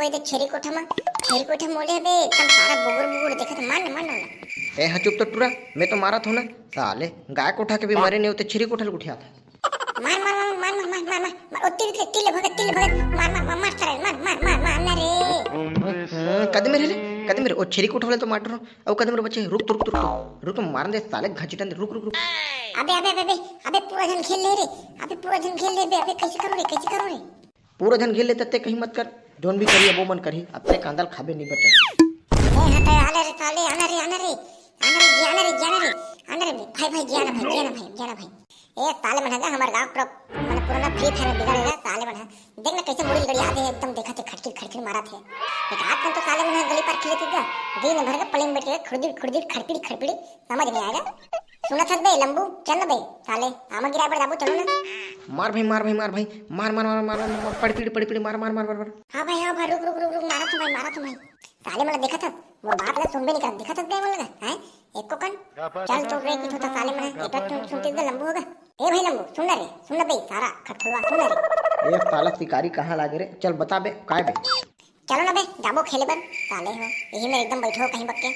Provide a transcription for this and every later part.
वही तो छेरी कोठा मोले बे एकदम सारा बुगुर बुगुर देखत मान मान ना। ए हाँ चुप तो टूरा, मैं तो मारा था ना साले, गाय कोठा के भी मरे नहीं होते, छिरी कोठा उठिया था। मार मार मार मार मार मार मार मार ओ तिल भगत मार मार मार सारे मार ना रे। कदम मेरे कदम मेरे ओ छिरी कोठा वाले तो मार रहा हूं। कदम मेरे बच्चे रुक रुक रुक रुक, मार दे साले घसीटन दे, रुक रुक रुक। अबे पूरा जन खेल ले रे, अबे पूरा जन खेल ले बे, अबे कैसे करो रे। पूरा जन खेल ले तत्ते कहीं मत कर, जोन भी करिए वो मन करी, अपने कांदल खाबे नहीं बचा। ए हटे आले रे साले, आना रे भाई जाना भाई। ए साले मन है हमार गांव पूरा माने पुराना फ्री फायर में बिगाड़ेगा साले मन है। देखना कैसे मुड़ी गड़ी आधे एकदम देखा थे खटखट मारा थे। एक हाथ में तो साले मन गली पर खेले थे दिन भर के पलिंग बैठ के खुड़दी खड़पड़ी समझ नहीं आएगा। सुना था बे लंबू चल बे साले आमा गिरा पर दाबू चलो ना। मार भाई पड़ी मार। हां भाई रुक मारा तो भाई साले मन देखा था वो बात ला सुन भी नहीं कर देखा था बे बोलेगा हैं एक को कन चल तो रे कि तो साले मन एक तो सुनते दे लंबू होगा। ए भाई लंबू सुन बे सारा खटखुलवा सुन रे। ए साला शिकारी कहां लागे रे, चल बता बे काय बे। चलो ना बे जाबो खेले बर साले हो यही में एकदम बैठो कहीं बक्के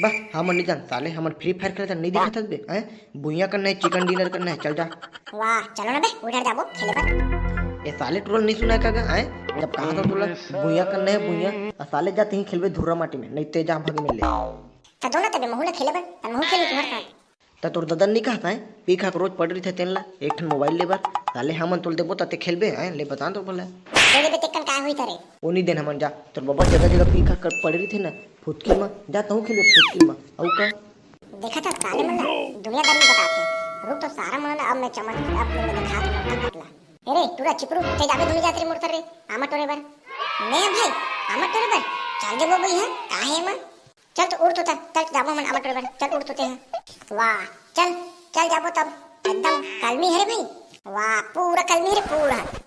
बा हमन नहीं जान साले, हमन फ्री फायर खेलता नहीं दिखा था बे हैं, बुइया करना है चिकन डिनर करना है, चल जा। वाह चलो ना बे उधर जाबो खेले बर। ये साले ट्रोल नहीं सुना क्या हैं, जब कहा था तुला बुइया करना है बुइया, साले जाते ही खेलबे धुरा माटी में, नहीं तेजा भाग में ले त दोना तबे महूला खेले बर त महू खेले तुम्हारे साथ त तोर ददन नहीं कहता है पीखा रोज पड़ रही थे तेनला एक ठन मोबाइल ले बर साले हमन तोल देबो तते खेलबे हैं, ले बता तो बोला तेरे बे टेकन का हुई तरे ओ नहीं देन हमन जा तोर बाबा जगह पीखा कर पड़ रही थे ना फुटकी में जा तहु खेले फुटकी में औ का देखा था साले मन दुनियादारी में बताते रुक तो सारा मन अब मैं चमक अब मैं दिखा दूं पतला। अरे टूरा चिपरू ते जाबे दुनिया जात्री मोड़ रे आमा टोरे बर मैं भाई आमा टोरे बर चल जे बोबई है काहे मन चल तो उड़ तो चल जाबो मन आमा टोरे बर चल उड़ तो ते है। वाह चल जाबो तब एकदम कलमी है रे भाई, वाह पूरा कलमी है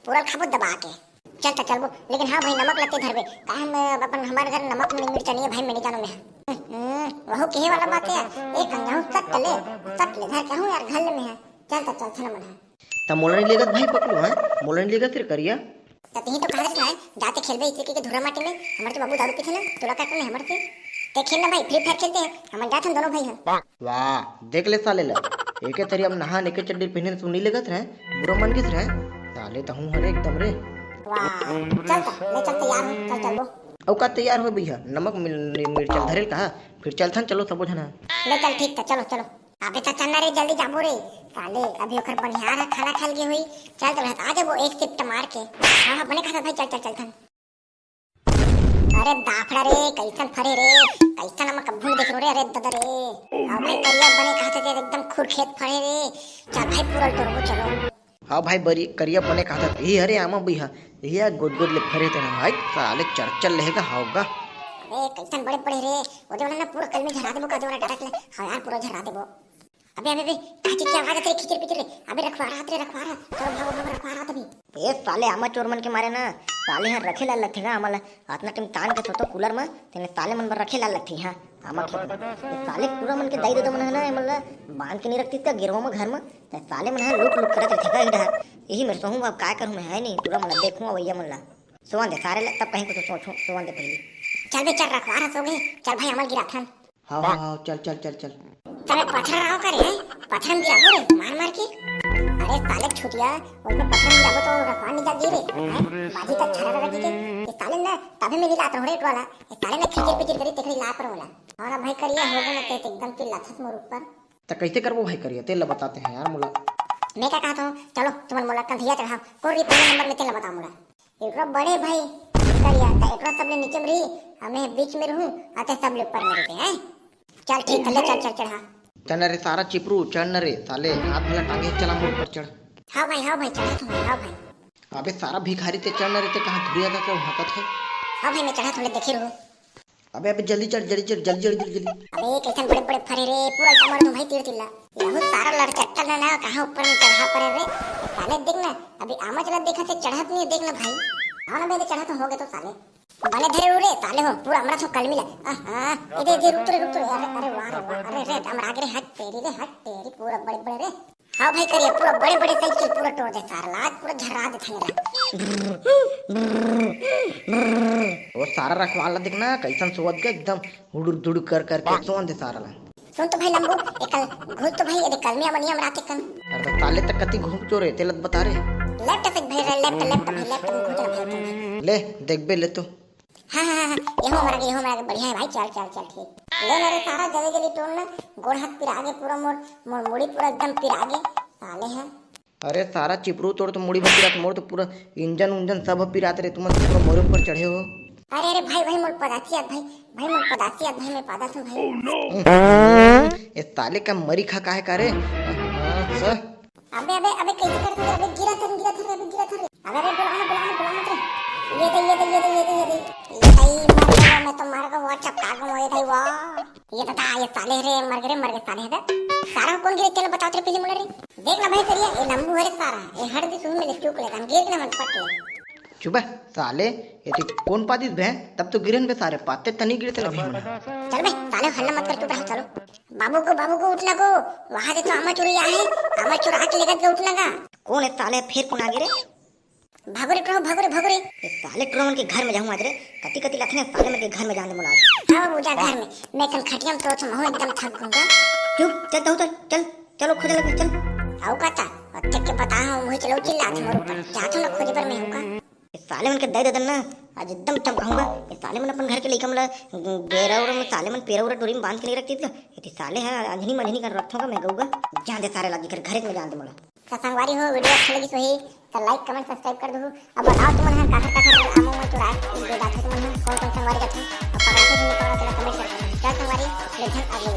पूरा खाबो दबा के चल वो लेकिन हाँ भाई नमक लगते धरबे काहे में अपन हमारे घर नमक नहीं मिर्चा नहीं है भाई मेरे जानो में वह कहे वाला बात है एक अंगाऊ सट ले धर कहूं यार घर में है चल चल मन है त मोला नहीं लेगत भाई पकड़ो हैं, मोला नहीं लेगत फिर करिया तही तो कहा है जाते खेलबे इसी के धुरा माटी में हमारे तो बाबू दारू पीते ना तोला का करने हमारे से ते खेलना भाई फ्री फायर खेलते हैं हम जाते दोनों भाई हैं। वाह देख ले साले ला एके तरी अब नहा नेके चड्डी पहने तो नहीं लगत रहे बुरा मन किस रहे साले त हूं हरे एकदम रे। वाह चल तैयार हो चल वो औ का तैयार हो भैया नमक मिर्चा धरेल कहा फिर चलथन चलो सब जना ले चल ठीक था चलो अबे तो चलना रे जल्दी जाबो रे साले अभी ओकर बनिहार है खाना खा लिए हुई चल आ जा वो एक शिफ्ट मार के हां बने खाता भाई चल थन। अरे दाफड़ा रे कैसन फरे रे कैसन हम कभू देख रे अरे दादा रे अब भाई करिया बने खाते थे एकदम खुर खेत फरे रे चल भाई पूरा टोरबो चलो। हाँ भाई बरी करिया बने खाता ये हरे आमा भैया ये गोद ले फरे थे भाई साले चल रहेगा होगा। अरे कैसन बड़े रे वो जो ना पूरा कल में झरा देबो का जो ना डायरेक्ट ले हां यार पूरा झरा देबो। अबे काची की आवाज आते खिचर पिचर अबे रखवा रहा चलो भागो रखवा रहा तभी ए साले आमा चोर मन के मारे ना साले हां रखेला लगथे ना आमाला आतना टाइम तान के छोटो कूलर में तेने साले मन बर रखेला लगथे हां आमा खेत साले पूरा मन के दई दे मन है ना मतलब बांध के नहीं रखती त गिरवा में घर में त साले मन है लुक करत रखेगा इधर यही मैं कहूं अब काय करूं मैं है नहीं पूरा मन देखूं भैया मन ला सोवन दे सारे तब कहीं कुछ सोचूं सोवन दे पहले चल बे चल रखवा रहा सो गए चल भाई अमल गिरा था हाँ चल तब पत्थर आओ करे पत्थर में गिरा रे मार के अरे साले छुटिया उसमें पत्थर में जाबो तो रखवा नहीं जा गिरे बाजी तक छरा रखी के इस साले ने तभी में गिरा तो रे वाला इस साले ने खिचर पिचर करी तेरी ला पर वाला और भाई करिया होगा ना ते एकदम के लाथस मोर ऊपर त कैसे करबो भाई करिया तेल बताते हैं यार मोला मैं क्या कहता हूं चलो तुम मोला कल धिया चढ़ाओ कोरी पहले नंबर में तेल बता मोला एकरो बड़े भाई करिया त एकरो सब ले नीचे में रही हमें बीच में रहूं आते सब ले ऊपर में रहते हैं चल ठीक है चल चढ़ा चल रे सारा चिपरू चढ़ रे साले हाथ भला टांगे चला मोड़ पर चढ़। हां भाई चढ़ा तुम हां भाई अबे सारा भिखारी ते चढ़ रे ते कहां धुरिया था तो हाकत है। हां भाई मैं चढ़ा थोड़े देखे रहो अबे जल्दी चढ़ जल्दी अबे कैसन बड़े फरे रे पूरा कमर तो भाई तीर तिल्ला यहो सारा लड़चट्टा ना कहां ऊपर में चढ़ा पड़े रे साले देख ना अभी आमा चला देखा से चढ़ा नहीं देख ना भाई हां ना मैं चढ़ा तो हो गए तो साले बने धरे उरे साले हो पूरा हमरा तो कल मिला हां इधर रुक रे अरे वाह अरे रे हमरा आगे हट तेरी पूरा बड़े रे हाँ भाई करिए पूरा बड़े साइकिल पूरा तोड़ दे सारा लाज पूरा झरा दे था मेरा सारा रखवाला देखना कैसन सोवत के एकदम हुडुर दुड़ कर करके सोन दे सारा ला। सुन तो भाई लंबू एकल घुस तो भाई ये कल में मनियम रात कन अरे तो साले तक कति घूम चोरे तेलत बता रे। लेफ्ट से भाई लेफ्ट लेफ्ट लेफ्ट में घुस भाई ले देख बे ले तो। हां ये हमारा बढ़िया है भाई चल चल चल ठीक ले मेरे सारा जगह जली टोन ना गोड़ हाथ पिरा आगे पूरा मोर मोर मुड़ी पूरा एकदम पिरा आगे साले हैं। अरे सारा चिपरू तोड़ तो मुड़ी भर मोड़ तो पूरा इंजन उंजन सब पिराते रे तुम मोरे ऊपर चढ़े हो। अरे भाई मोर पदासियात भाई मोर पदासियात भाई मैं पादा सुन भाई ये साले का मरी खा काहे का रे। अबे कैसे करते रे अबे गिरा था अबे रे बुला मत रे ये भाई मैं तो मार का वो चपका गो ये भाई वाह ये बता ये साले रे मर गए साले है सारा कौन गिरे चलो बताओ तेरे पीछे मुड़ रे देख ना भाई करिए ये लंबू है सारा ये हर दी सुन में चूक ले हम गिर ना मन पट ले चुप साले ये तो कौन पादिस भे तब तो गिरन बे सारे पाते तनी गिरते लगे मन। चल बे साले हल्ला मत कर चुप रह चलो बाबू को उठना को वहां से तो आमा चोरी आए आमा चोरा के लेकर के उठना का कौन है साले फिर कौन आ गिरे भागो रे ये साले ट्रोमन के घर में जाऊं आज रे कति लखने साले में के घर में जाने मुला अब जा घर में मैं कल खटिया में तो मैं एकदम थक गूंगा चुप चलो खोज लगे चल आओ काता और तक के बता हूं मुझे चलो चिल्ला तुम ऊपर जातो ना खोजे पर मैं हूं का ये साले मन के दे देना आज एकदम चमकाऊंगा। ये साले मन अपन घर के लेके मला गेरा और साले मन पेरा और डोरी में बांध के नहीं रखती थी ये साले है अंजनी मंजनी कर रखूंगा मैं गऊगा जान दे सारे लगी घर में जान दे मला संगवारी हो वीडियो अच्छी लगी तो ही तो लाइक कमेंट सब्सक्राइब कर दो। अब बताओ तुम हां काखर आमो में चुरा जो बात है तुम कौन संगवारी का था अब पकड़ा तो नहीं पकड़ा चला कमेंट कर दो क्या संगवारी लेकिन आगे